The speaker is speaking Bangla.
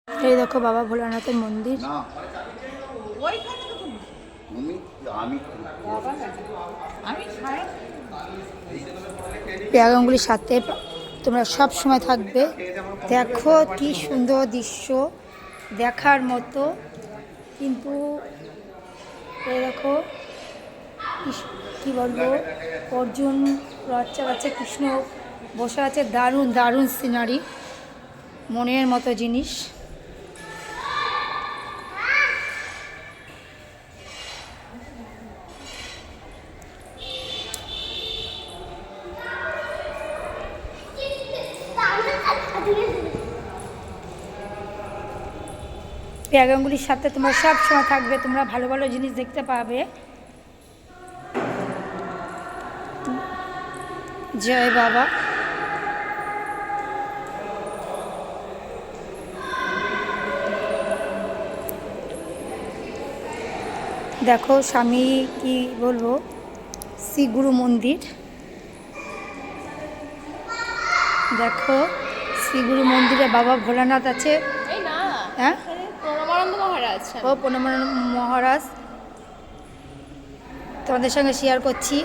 এই দেখো বাবা ভোলানাথের মন্দির। পেয়াগাঙ্গুলির সাথে তোমরা সব সময় থাকবে। দেখো কি সুন্দর দৃশ্য, দেখার মতো। কিন্তু এই দেখো কি বলবো, অর্জুন রথ চালাচ্ছে, কৃষ্ণ বসে আছে। দারুণ দারুণ সিনারি, মনের মতো জিনিস। পেয়াগাঙ্গুলির সাথে তোমরা সব সময় থাকবে, তোমরা ভালো ভালো জিনিস দেখতে পাবে। জয় বাবা। দেখো স্বামী কি বলবো, শ্রী গুরু মন্দির। দেখো শ্রী গুরু মন্দিরে বাবা ভোলানাথ আছে। হ্যাঁ, প্রণবানন্দ মহারাজ। ও প্রণবানন্দ মহারাজ তোমাদের সঙ্গে শেয়ার করছি।